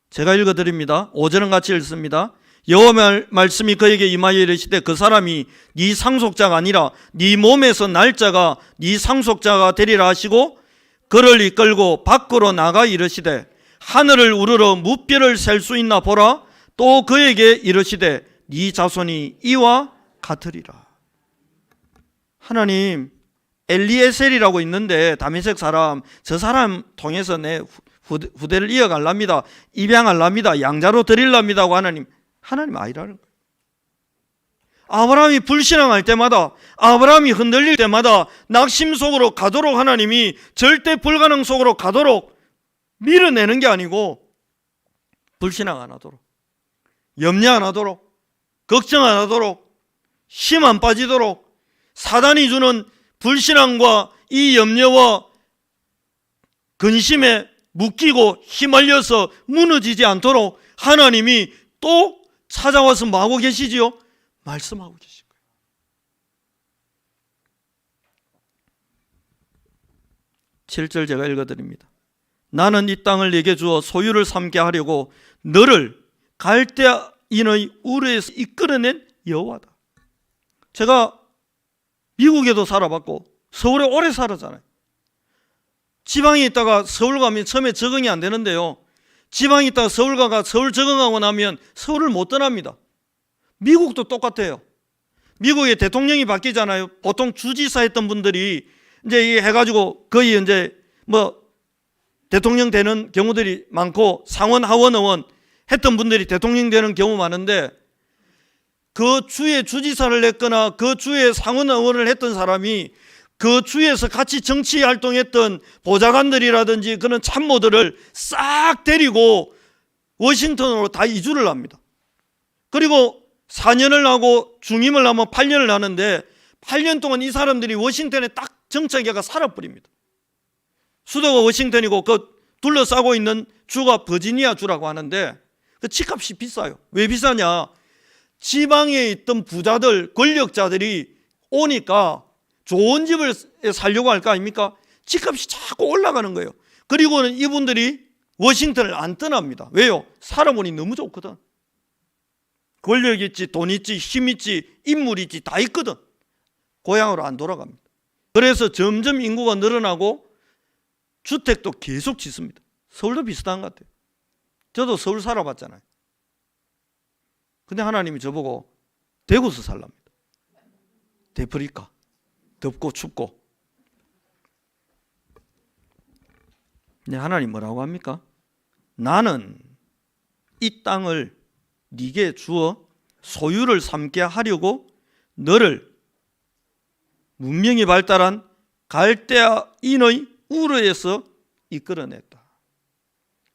제가 읽어드립니다. 5절은 같이 읽습니다. 여호와의 말씀이 그에게 임하여 이르시되 그 사람이 네 상속자가 아니라 네 몸에서 날 자가 네 상속자가 되리라 하시고 그를 이끌고 밖으로 나가 이르시되 하늘을 우러러 무뼈를 셀 수 있나 보라. 또 그에게 이르시되 네 자손이 이와 같으리라. 하나님, 엘리에셀이라고 있는데 다메섹 사람, 저 사람 통해서 내 후대를 이어갈랍니다. 입양할랍니다. 양자로 드릴랍니다 하고 하나님 아니라는 거예요. 아브라함이 불신앙할 때마다, 아브라함이 흔들릴 때마다 낙심 속으로 가도록 하나님이 절대 불가능 속으로 가도록 밀어내는 게 아니고, 불신앙 안 하도록, 염려 안 하도록, 걱정 안 하도록, 힘 안 빠지도록, 사단이 주는 불신앙과 이 염려와 근심에 묶이고 휘말려서 무너지지 않도록 하나님이 또 찾아와서 뭐 하고 계시지요? 말씀하고 계신 거예요. (7절) 제가 읽어드립니다. 나는 이 땅을 네게 주어 소유를 삼게 하려고 너를 갈대아인의 우르에서 이끌어낸 여호와다. 제가 미국에도 살아봤고 서울에 오래 살았잖아요. 지방에 있다가 서울 가면 처음에 적응이 안 되는데요, 지방에 있다가 서울 가가 서울 적응하고 나면 서울을 못 떠납니다. 미국도 똑같아요. 미국의 대통령이 바뀌잖아요. 보통 주지사 했던 분들이 이제 해가지고 거의 이제 뭐 대통령 되는 경우들이 많고, 상원 하원 의원 했던 분들이 대통령 되는 경우 많은데, 그 주에 주지사를 했거나 그 주에 상원 의원을 했던 사람이 그 주에서 같이 정치 활동했던 보좌관들이라든지 그런 참모들을 싹 데리고 워싱턴으로 다 이주를 합니다. 그리고 4년을 하고 중임을 하면 8년을 하는데 8년 동안 이 사람들이 워싱턴에 딱 정착해가 살아버립니다. 수도가 워싱턴이고 그 둘러싸고 있는 주가 버지니아 주라고 하는데 그 집값이 비싸요. 왜 비싸냐? 지방에 있던 부자들, 권력자들이 오니까 좋은 집을 살려고 할 거 아닙니까? 집값이 자꾸 올라가는 거예요. 그리고는 이분들이 워싱턴을 안 떠납니다. 왜요? 살아보니 너무 좋거든. 권력 있지, 돈 있지, 힘 있지, 인물 있지, 다 있거든. 고향으로 안 돌아갑니다. 그래서 점점 인구가 늘어나고 주택도 계속 짓습니다. 서울도 비슷한 것 같아요. 저도 서울 살아봤잖아요. 근데 하나님이 저보고 대구서 살랍니다. 대프리카, 덥고 춥고. 근데 하나님 뭐라고 합니까? 나는 이 땅을 네게 주어 소유를 삼게 하려고 너를 문명이 발달한 갈대아인의 우르에서 이끌어냈다.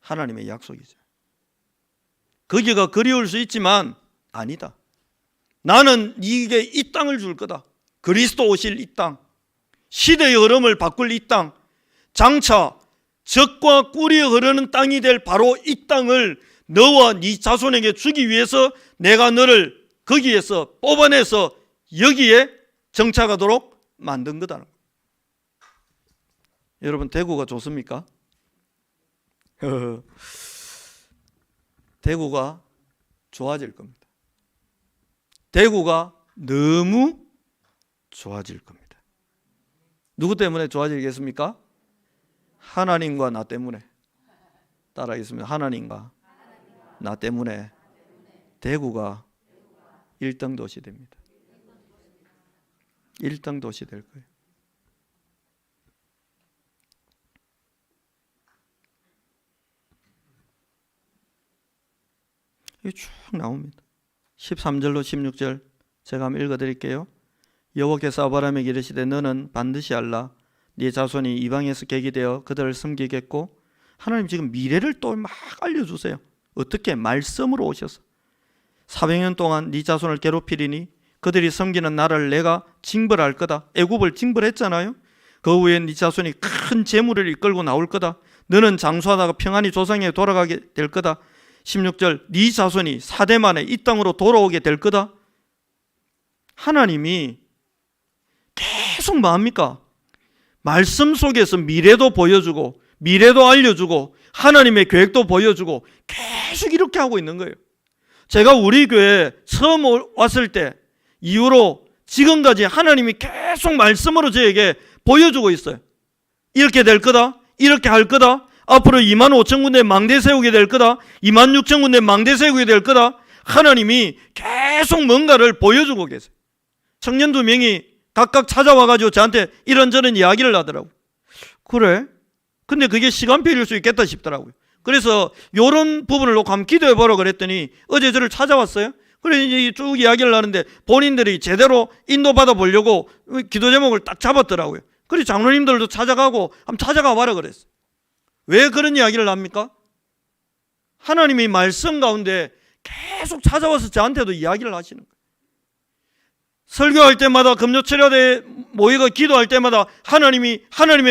하나님의 약속이죠. 거기가 그리울 수 있지만 아니다. 나는 네게 이 땅을 줄 거다. 그리스도 오실 이 땅, 시대의 흐름을 바꿀 이 땅, 장차 젖과 꿀이 흐르는 땅이 될 바로 이 땅을 너와 네 자손에게 주기 위해서 내가 너를 거기에서 뽑아내서 여기에 정착하도록 만든 거다. 여러분, 대구가 좋습니까? 대구가 좋아질 겁니다. 대구가 너무 좋아질 겁니다. 누구 때문에 좋아지겠습니까? 하나님과 나 때문에. 따라하겠습니다. 하나님과 나 때문에 대구가 1등 도시 됩니다. 1등 도시 될 거예요. 이게 쭉 나옵니다. 13절로 16절 제가 한번 읽어드릴게요. 여호와께서 아브라함에게 이르시되 너는 반드시 알라. 네 자손이 이방에서 객이 되어 그들을 섬기겠고 하나님 지금 미래를 또 막 알려주세요. 어떻게? 말씀으로 오셔서 400년 동안 네 자손을 괴롭히리니 그들이 섬기는 나라를 내가 징벌할 거다. 애굽을 징벌했잖아요. 그 후에 네 자손이 큰 재물을 이끌고 나올 거다. 너는 장수하다가 평안히 조상에게 돌아가게 될 거다. 16절 네 자손이 4대 만에 이 땅으로 돌아오게 될 거다. 하나님이 계속 뭐합니까? 말씀 속에서 미래도 보여주고 미래도 알려주고 하나님의 계획도 보여주고 계속 이렇게 하고 있는 거예요. 제가 우리 교회에 처음 왔을 때 이후로 지금까지 하나님이 계속 말씀으로 저에게 보여주고 있어요. 이렇게 될 거다. 이렇게 할 거다. 앞으로 25,000군데 망대 세우게 될 거다. 26,000군데 망대 세우게 될 거다. 하나님이 계속 뭔가를 보여주고 계세요. 청년 2명이 각각 찾아와가지고 저한테 이런저런 이야기를 하더라고요. 그래? 근데 그게 시간표일 수 있겠다 싶더라고요. 그래서 이런 부분을 놓고 한번 기도해보라고 그랬더니 어제 저를 찾아왔어요. 그래서 이제 쭉 이야기를 하는데 본인들이 제대로 인도받아 보려고 기도 제목을 딱 잡았더라고요. 그래서 장로님들도 찾아가고 한번 찾아가 봐라 그랬어요. 왜 그런 이야기를 합니까? 하나님이 말씀 가운데 계속 찾아와서 저한테도 이야기를 하시는 거예요. 설교할 때마다 금요철야대에 모이고 기도할 때마다 하나님의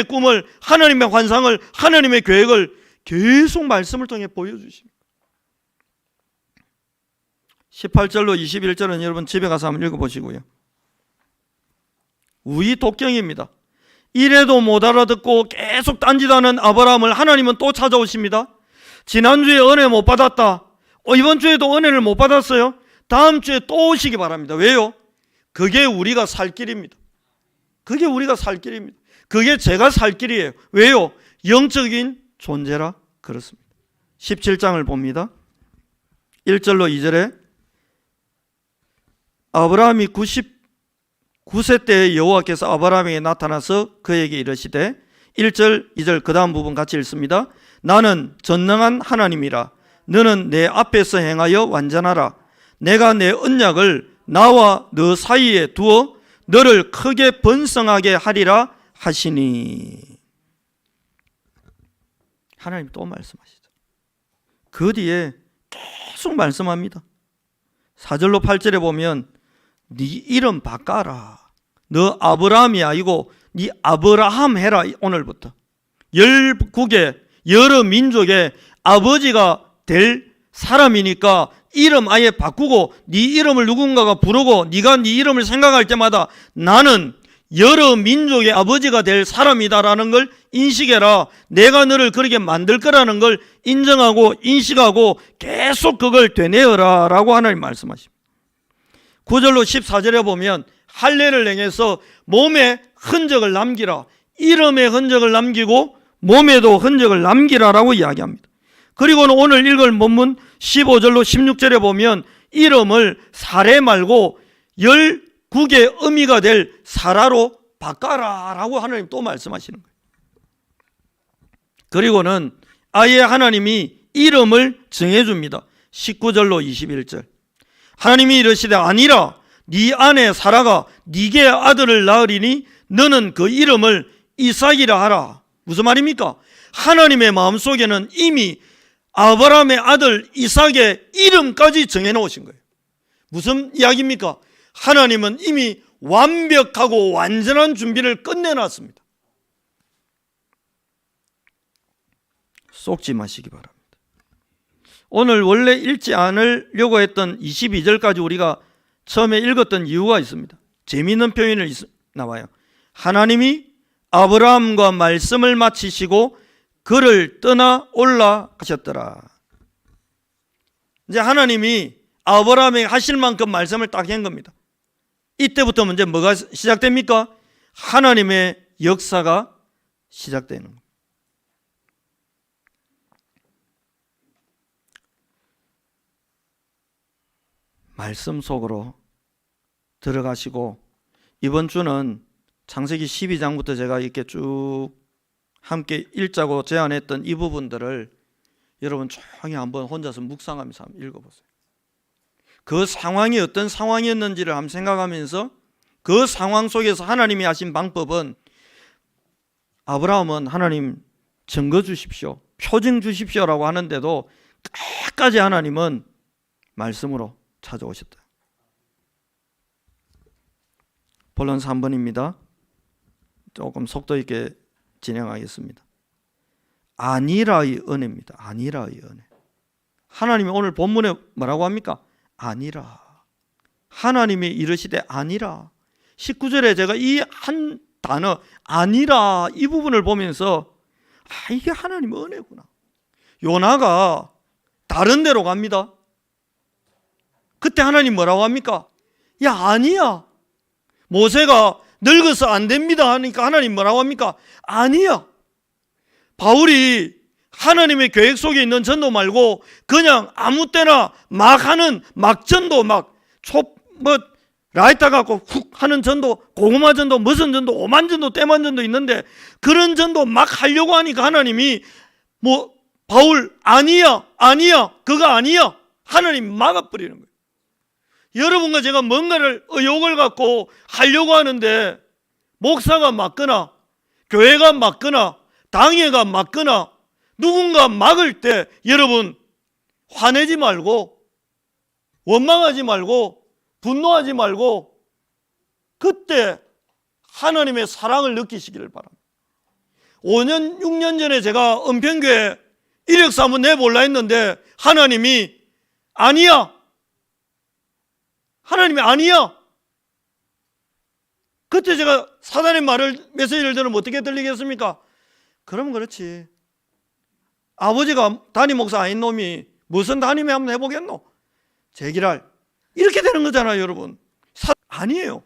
꿈을, 하나님의 환상을, 하나님의 계획을 계속 말씀을 통해 보여주십니다. 18절로 21절은 여러분 집에 가서 한번 읽어보시고요. 우리 독경입니다. 이래도 못 알아듣고 계속 딴짓하는 아브라함을 하나님은 또 찾아오십니다. 지난주에 은혜 못 받았다. 이번 주에도 은혜를 못 받았어요. 다음 주에 또 오시기 바랍니다. 왜요? 그게 우리가 살 길입니다. 그게 우리가 살 길입니다. 그게 제가 살 길이에요. 왜요? 영적인 존재라 그렇습니다. 17장을 봅니다. 1절로 2절에 아브라함이 99세 때에 여호와께서 아브라함에게 나타나서 그에게 이르시되 1절 2절 그 다음 부분 같이 읽습니다. 나는 전능한 하나님이라. 너는 내 앞에서 행하여 완전하라. 내가 내 언약을 나와 너 사이에 두어 너를 크게 번성하게 하리라 하시니. 하나님 또 말씀하시죠. 그 뒤에 계속 말씀합니다. 4절로 8절에 보면 네 이름 바꿔라. 너 아브라함이 아니고 네 아브라함 해라. 오늘부터 열국의 여러 민족의 아버지가 될 사람이니까 이름 아예 바꾸고 네 이름을 누군가가 부르고 네가 네 이름을 생각할 때마다 나는 여러 민족의 아버지가 될 사람이다라는 걸 인식해라. 내가 너를 그렇게 만들 거라는 걸 인정하고 인식하고 계속 그걸 되뇌어라 라고 하나님 말씀하십니다. 9절로 14절에 보면 할례를 행해서 몸에 흔적을 남기라. 이름의 흔적을 남기고 몸에도 흔적을 남기라라고 이야기합니다. 그리고는 오늘 읽을 본문 15절로 16절에 보면 이름을 사례 말고 19개 의미가 될 사라로 바꿔라라고 하나님 또 말씀하시는 거예요. 그리고는 아예 하나님이 이름을 정해줍니다. 19절로 21절 하나님이 이르시되 아니라 네 아내 사라가 네게 아들을 낳으리니 너는 그 이름을 이삭이라 하라. 무슨 말입니까? 하나님의 마음속에는 이미 아브라함의 아들 이삭의 이름까지 정해놓으신 거예요. 무슨 이야기입니까? 하나님은 이미 완벽하고 완전한 준비를 끝내놨습니다. 속지 마시기 바랍니다. 오늘 원래 읽지 않으려고 했던 22절까지 우리가 처음에 읽었던 이유가 있습니다. 재미있는 표현이 나와요. 하나님이 아브라함과 말씀을 마치시고 그를 떠나 올라가셨더라. 이제 하나님이 아브라함에게 하실 만큼 말씀을 딱 한 겁니다. 이때부터 먼저 뭐가 시작됩니까? 하나님의 역사가 시작되는 겁니다. 말씀 속으로 들어가시고 이번 주는 창세기 12장부터 제가 이렇게 쭉 함께 읽자고 제안했던 이 부분들을 여러분 조용히 한번 혼자서 묵상하면서 한번 읽어보세요. 그 상황이 어떤 상황이었는지를 한번 생각하면서 그 상황 속에서 하나님이 하신 방법은 아브라함은 하나님 증거 주십시오. 표징 주십시오라고 하는데도 끝까지 하나님은 말씀으로 찾아오셨다. 본론 3번입니다. 조금 속도 있게 진행하겠습니다. 아니라의 은혜입니다. 아니라의 은혜. 하나님이 오늘 본문에 뭐라고 합니까? 아니라. 하나님이 이르시되 아니라. 19절에 제가 이 한 단어 아니라 이 부분을 보면서 이게 하나님의 은혜구나. 요나가 다른 데로 갑니다. 그때 하나님 뭐라고 합니까? 야, 아니야. 모세가 늙어서 안 됩니다 하니까 하나님 뭐라고 합니까? 아니야. 바울이 하나님의 계획 속에 있는 전도 말고 그냥 아무 때나 막 하는 막전도 라이터 갖고 훅 하는 전도, 고구마 전도, 무슨 전도, 오만 전도, 때만 전도 있는데 그런 전도 막 하려고 하니까 하나님이 바울 아니야 그거 아니야 하나님 막아버리는 거예요. 여러분과 제가 뭔가를 의욕을 갖고 하려고 하는데 목사가 막거나 교회가 막거나 당회가 막거나 누군가 막을 때 여러분 화내지 말고 원망하지 말고 분노하지 말고 그때 하나님의 사랑을 느끼시기를 바랍니다. 5년 6년 전에 제가 은평교회 이력서 한번 내볼라 했는데 하나님이 아니야. 하나님이 아니야. 그때 제가 사단의 말을 메시지를 들으면 어떻게 들리겠습니까? 그러면 그렇지. 아버지가 담임 목사 아닌 놈이 무슨 담임에 한번 해보겠노? 제기랄. 이렇게 되는 거잖아요, 여러분. 아니에요.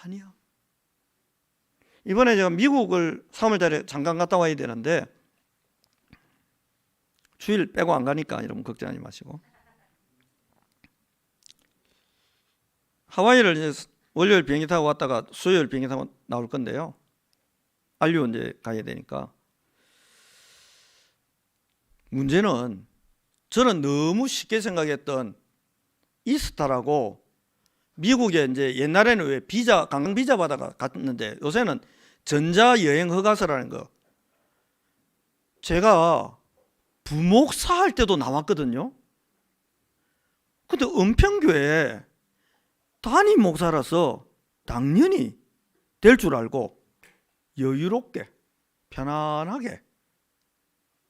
아니야. 이번에 제가 미국을 3월달에 잠깐 갔다 와야 되는데 주일 빼고 안 가니까 여러분 걱정하지 마시고 하와이를 이제 월요일 비행기 타고 왔다가 수요일 비행기 타고 나올 건데요. 알류 이제 가야 되니까 문제는 저는 너무 쉽게 생각했던 이스타라고 미국에 이제 옛날에는 왜 비자 관광 비자 받아가 갔는데 요새는 전자 여행 허가서라는 거 제가 부목사 할 때도 나왔거든요. 근데 은평교회 담임 목사라서 당연히 될 줄 알고 여유롭게 편안하게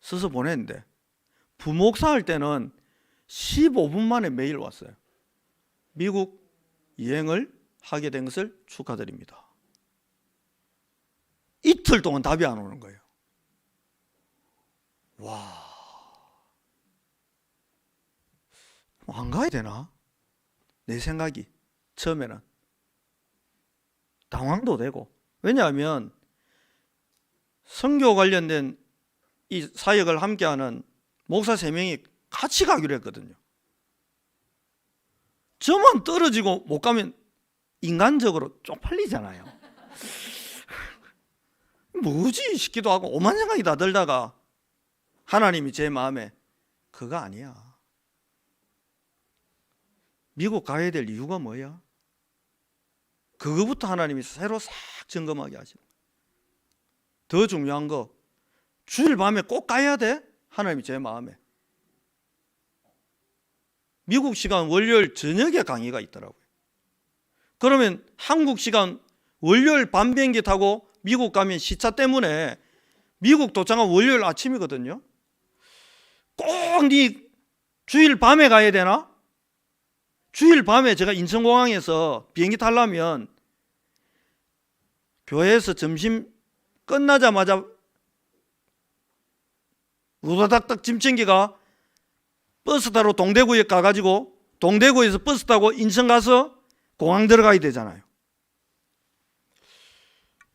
써서 보냈는데 부목사 할 때는 15분 만에 메일 왔어요. 미국 여행을 하게 된 것을 축하드립니다. 이틀 동안 답이 안 오는 거예요. 와, 안 가야 되나? 내 생각이 처음에는 당황도 되고 왜냐하면 선교 관련된 이 사역을 함께하는 목사 3명이 같이 가기로 했거든요. 저만 떨어지고 못 가면 인간적으로 쪽팔리잖아요. 뭐지 싶기도 하고 오만 생각이 다 들다가 하나님이 제 마음에 그거 아니야. 미국 가야 될 이유가 뭐야? 그거부터 하나님이 새로 싹 점검하게 하시는 거예요. 더 중요한 거 주일 밤에 꼭 가야 돼? 하나님이 제 마음에. 미국 시간 월요일 저녁에 강의가 있더라고요. 그러면 한국 시간 월요일 밤 비행기 타고 미국 가면 시차 때문에 미국 도착한 월요일 아침이거든요. 꼭 네 주일 밤에 가야 되나? 주일 밤에 제가 인천공항에서 비행기 타려면 교회에서 점심 끝나자마자 우다닥닥 짐 챙기가 버스 타러 동대구에 가가지고 동대구에서 버스 타고 인천 가서 공항 들어가야 되잖아요.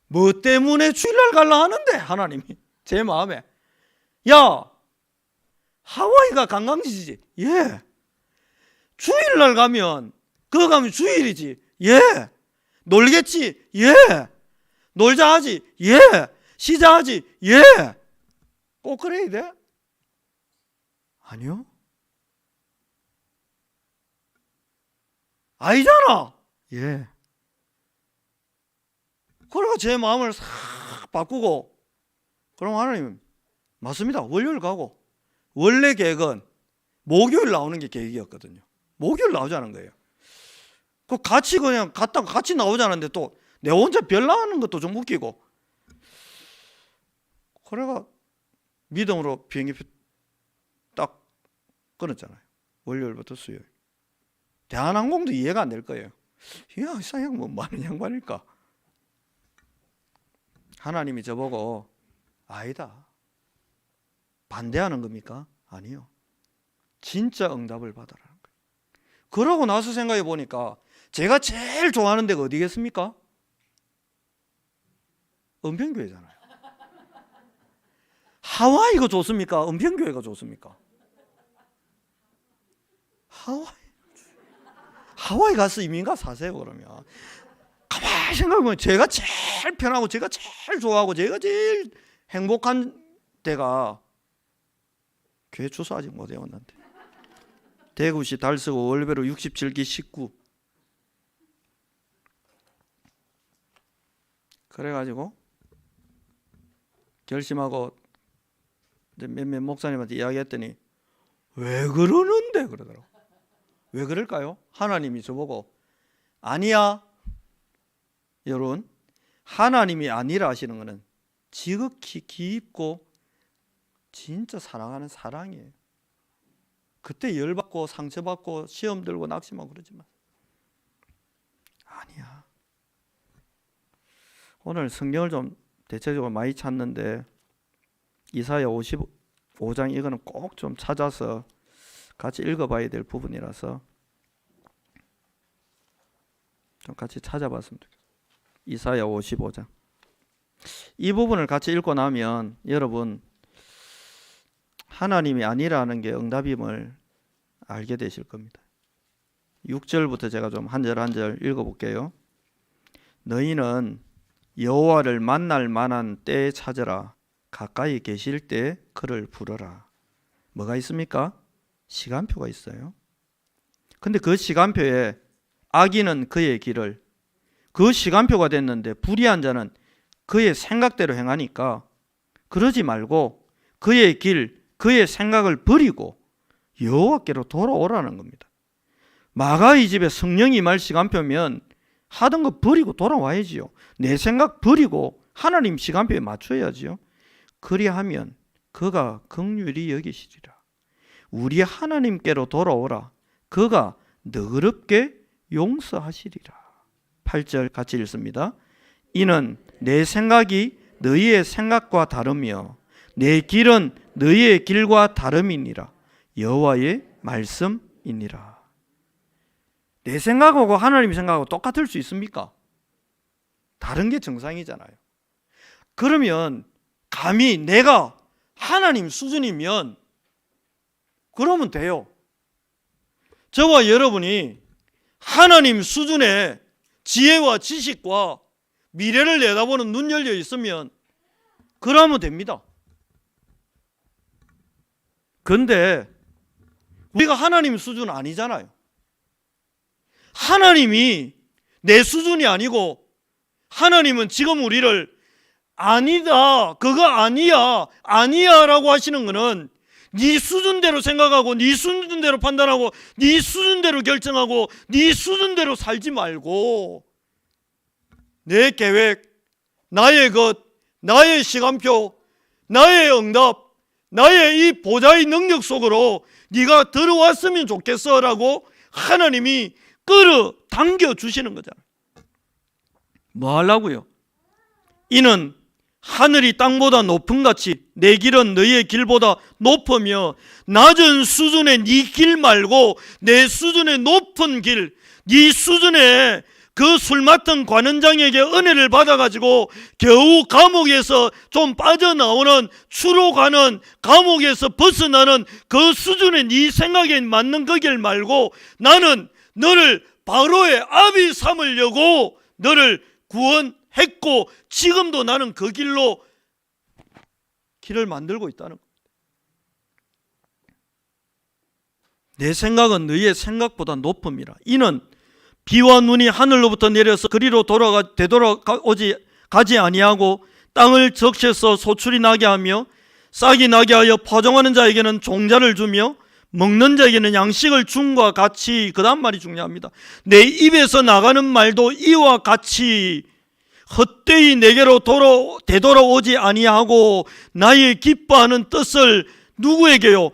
뭐 때문에 주일날 가려 하는데 하나님이 제 마음에 야 하와이가 관광지지. 예. 주일날 가면 그거 가면 주일이지. 예. 놀겠지. 예. 놀자 하지. 예. 쉬자 하지. 예. 꼭 그래야 돼? 아니요. 아니잖아. 예. 그러고 제 마음을 싹 바꾸고 그럼 하나님 맞습니다. 월요일 가고 원래 계획은 목요일 나오는 게 계획이었거든요. 목요일 나오자는 거예요. 그 같이 그냥 갔다가 같이 나오자는데 또 내 혼자 별 나가는 것도 좀 웃기고. 그래가 믿음으로 비행기표 딱 끊었잖아요. 월요일부터 수요일. 대한항공도 이해가 안 될 거예요. 야, 이상형 뭐 많은 양반일까? 하나님이 저보고 아니다. 반대하는 겁니까? 아니요. 진짜 응답을 받아라는 거예요. 그러고 나서 생각해 보니까 제가 제일 좋아하는 데가 어디겠습니까? 은평교회잖아요. 하와이가 좋습니까? 은평교회가 좋습니까? 하와이 가서 이민가 사세요. 그러면 가만히 생각해보면 제가 제일 편하고 제가 제일 좋아하고 제가 제일 행복한 데가 교회 주소 아직 못 외웠는데 대구시 달서구 월배로 67기 19. 그래가지고 결심하고 몇몇 목사님한테 이야기했더니 왜 그러는데 그러더라고. 왜 그럴까요? 하나님이 저보고 아니야. 여러분, 하나님이 아니라 하시는 것은 지극히 깊고 진짜 사랑하는 사랑이에요. 그때 열받고 상처받고 시험 들고 낙심하고 그러지만 아니야. 오늘 성경을 좀 대체적으로 많이 찾는데 이사야 55장 이거는 꼭 좀 찾아서 같이 읽어봐야 될 부분이라서 좀 같이 찾아봤으면 좋겠어요. 이사야 55장 이 부분을 같이 읽고 나면 여러분 하나님이 아니라는 게 응답임을 알게 되실 겁니다. 6절부터 제가 좀 한 절 한 절 읽어볼게요. 너희는 여호와를 만날 만한 때에 찾으라. 가까이 계실 때 그를 부르라. 뭐가 있습니까? 시간표가 있어요. 근데 그 시간표에 악인은 그의 길을, 그 시간표가 됐는데 불의한 자는 그의 생각대로 행하니까 그러지 말고 그의 길, 그의 생각을 버리고 여호와께로 돌아오라는 겁니다. 마가의 집에 성령이 임할 시간표면 하던 거 버리고 돌아와야지요. 내 생각 버리고 하나님 시간표에 맞춰야지요. 그리하면 그가 긍휼히 여기시리라. 우리 하나님께로 돌아오라. 그가 너그럽게 용서하시리라. 8절 같이 읽습니다. 이는 내 생각이 너희의 생각과 다르며 내 길은 너희의 길과 다름이니라. 여호와의 말씀이니라. 내 생각하고 하나님 생각하고 똑같을 수 있습니까? 다른 게 정상이잖아요. 그러면 감히 내가 하나님 수준이면 그러면 돼요. 저와 여러분이 하나님 수준의 지혜와 지식과 미래를 내다보는 눈 열려 있으면 그러면 됩니다. 그런데 우리가 하나님 수준 아니잖아요. 하나님이 내 수준이 아니고 하나님은 지금 우리를 아니다, 그거 아니야, 아니야 라고 하시는 거는 네 수준대로 생각하고 네 수준대로 판단하고 네 수준대로 결정하고 네 수준대로 살지 말고 내 계획, 나의 것, 나의 시간표, 나의 응답, 나의 이 보좌의 능력 속으로 네가 들어왔으면 좋겠어라고 하나님이 끌어당겨 주시는 거잖아요. 뭐 하려고요? 이는 하늘이 땅보다 높은 같이 내 길은 너희의 길보다 높으며 낮은 수준의 네 길 말고 내 수준의 높은 길, 네 수준의 그 술 맡은 관원장에게 은혜를 받아가지고 겨우 감옥에서 좀 빠져나오는 추로 가는 감옥에서 벗어나는 그 수준의 네 생각에 맞는 그 길 말고 나는 너를 바로의 아비 삼으려고 너를 구원했고 지금도 나는 그 길로 길을 만들고 있다는 겁니다. 내 생각은 너희의 생각보다 높음이라. 이는 비와 눈이 하늘로부터 내려서 그리로 되돌아오지 가지 아니하고 땅을 적셔서 소출이 나게 하며 싹이 나게 하여 파종하는 자에게는 종자를 주며 먹는 자에게는 양식을 줌과 같이, 그 다음 말이 중요합니다. 내 입에서 나가는 말도 이와 같이 헛되이 내게로 되돌아오지 아니하고 나의 기뻐하는 뜻을 누구에게요?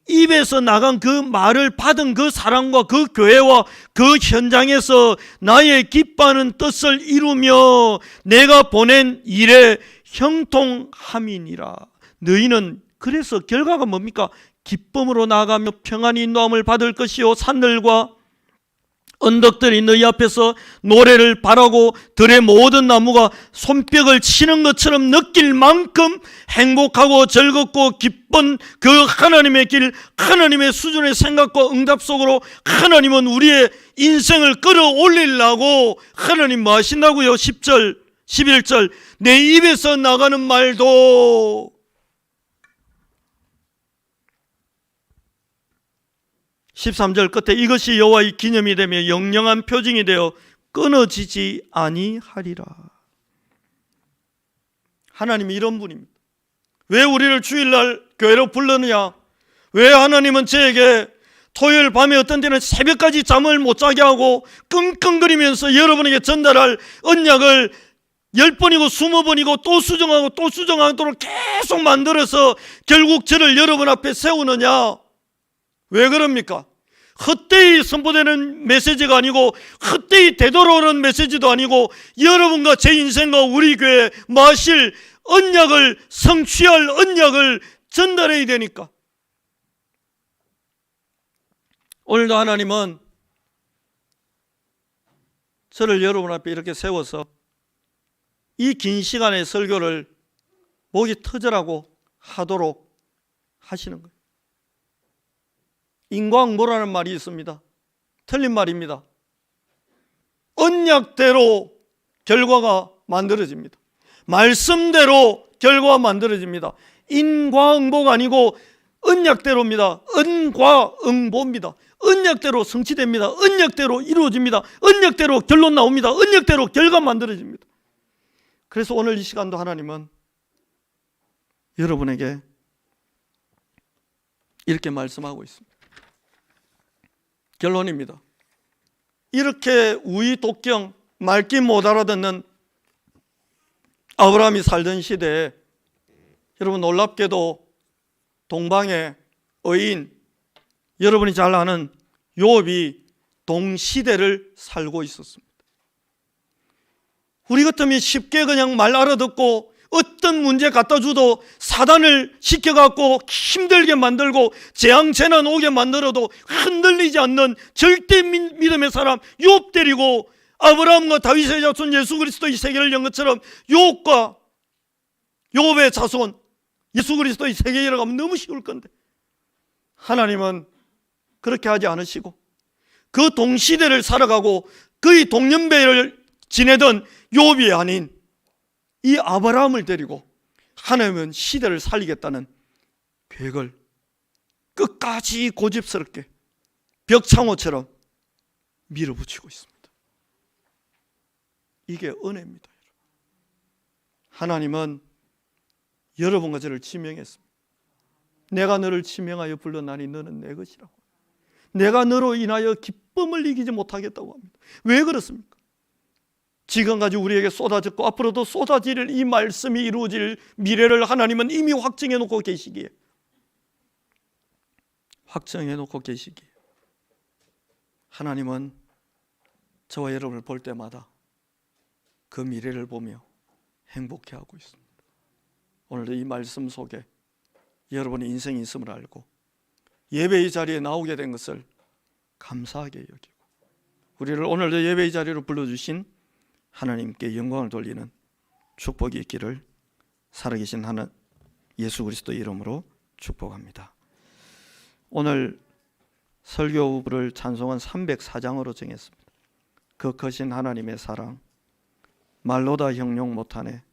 입에서 나간 그 말을 받은 그 사람과 그 교회와 그 현장에서 나의 기뻐하는 뜻을 이루며 내가 보낸 일에 형통함이니라. 너희는 그래서 결과가 뭡니까? 기쁨으로 나아가며 평안히 인도함을 받을 것이요 산들과 언덕들이 너희 앞에서 노래를 바라고 들의 모든 나무가 손뼉을 치는 것처럼 느낄 만큼 행복하고 즐겁고 기쁜 그 하나님의 길, 하나님의 수준의 생각과 응답 속으로 하나님은 우리의 인생을 끌어올리려고 하나님 뭐 하신다고요? 10절 11절 내 입에서 나가는 말도 13절 끝에 이것이 여호와의 기념이 되며 영영한 표징이 되어 끊어지지 아니하리라. 하나님이 이런 분입니다. 왜 우리를 주일날 교회로 불렀느냐? 왜 하나님은 저에게 토요일 밤에 어떤 때는 새벽까지 잠을 못 자게 하고 끙끙거리면서 여러분에게 전달할 언약을 10번이고 20번이고 또 수정하고 또 수정하도록 계속 만들어서 결국 저를 여러분 앞에 세우느냐? 왜 그럽니까? 헛되이 선포되는 메시지가 아니고 헛되이 되돌아오는 메시지도 아니고 여러분과 제 인생과 우리 교회에 마실 언약을, 성취할 언약을 전달해야 되니까. 오늘도 하나님은 저를 여러분 앞에 이렇게 세워서 이 긴 시간의 설교를 목이 터져라고 하도록 하시는 거예요. 인과응보라는 말이 있습니다. 틀린 말입니다. 언약대로 결과가 만들어집니다. 말씀대로 결과가 만들어집니다. 인과응보가 아니고 언약대로입니다. 은과응보입니다. 언약대로 성취됩니다. 언약대로 이루어집니다. 언약대로 결론 나옵니다. 언약대로 결과 만들어집니다. 그래서 오늘 이 시간도 하나님은 여러분에게 이렇게 말씀하고 있습니다. 결론입니다. 이렇게 우의독경, 말귀 못 알아듣는 아브라함이 살던 시대에 여러분 놀랍게도 동방의 의인, 여러분이 잘 아는 욥이 동시대를 살고 있었습니다. 우리 같으면 쉽게 그냥 말 알아듣고 어떤 문제 갖다 줘도 사단을 시켜갖고 힘들게 만들고 재앙 재난 오게 만들어도 흔들리지 않는 절대 믿음의 사람 욥 데리고 아브라함과 다윗의 자손 예수 그리스도의 세계를 연 것처럼 욥과 욥의 자손 예수 그리스도의 세계에 가면 너무 쉬울 건데 하나님은 그렇게 하지 않으시고 그 동시대를 살아가고 그의 동년배를 지내던 욥이 아닌 이 아브라함을 데리고 하나님은 시대를 살리겠다는 계획을 끝까지 고집스럽게 벽창호처럼 밀어붙이고 있습니다. 이게 은혜입니다. 하나님은 여러분과 저를 지명했습니다. 내가 너를 지명하여 불렀나니 너는 내 것이라고. 내가 너로 인하여 기쁨을 이기지 못하겠다고 합니다. 왜 그렇습니까? 지금까지 우리에게 쏟아졌고 앞으로도 쏟아질 이 말씀이 이루어질 미래를 하나님은 이미 확정해 놓고 계시기에 하나님은 저와 여러분을 볼 때마다 그 미래를 보며 행복해하고 있습니다. 오늘도 이 말씀 속에 여러분의 인생이 있음을 알고 예배의 자리에 나오게 된 것을 감사하게 여기고 우리를 오늘도 예배의 자리로 불러주신 하나님께 영광을 돌리는 축복이 있기를 살아계신 예수 그리스도 이름으로 축복합니다. 오늘 설교를 찬송은 304장으로 정했습니다. 그 크신 하나님의 사랑 말로 다 형용 못하네.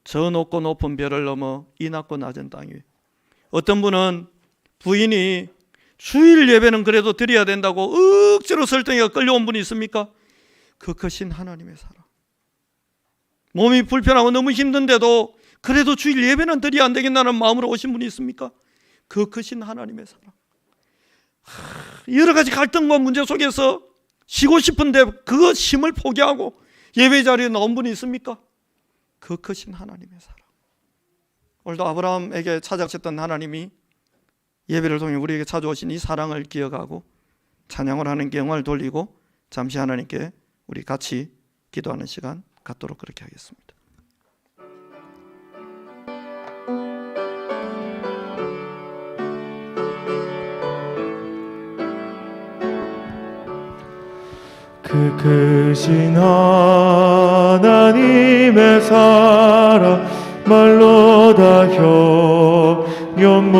저 높고 높은 별을 넘어 이 낮고 낮은 땅 위에. 어떤 분은 부인이 주일 예배는 그래도 드려야 된다고 억지로 설득해가 끌려온 분이 있습니까? 그 크신 하나님의 사랑. 몸이 불편하고 너무 힘든데도 그래도 주일 예배는 드려야 안 되겠다는 마음으로 오신 분이 있습니까? 그 크신 하나님의 사랑. 여러 가지 갈등과 문제 속에서 쉬고 싶은데 그 쉼을 포기하고 예배 자리에 나온 분이 있습니까? 그 크신 하나님의 사랑. 오늘도 아브라함에게 찾아오셨던 하나님이 예배를 통해 우리에게 찾아오신 이 사랑을 기억하고 찬양을 하는 경험을 돌리고 잠시 하나님께 우리 같이 기도하는 시간 갖도록 그렇게 하겠습니다. 그 크신 하나님의 사랑 말로 다 형용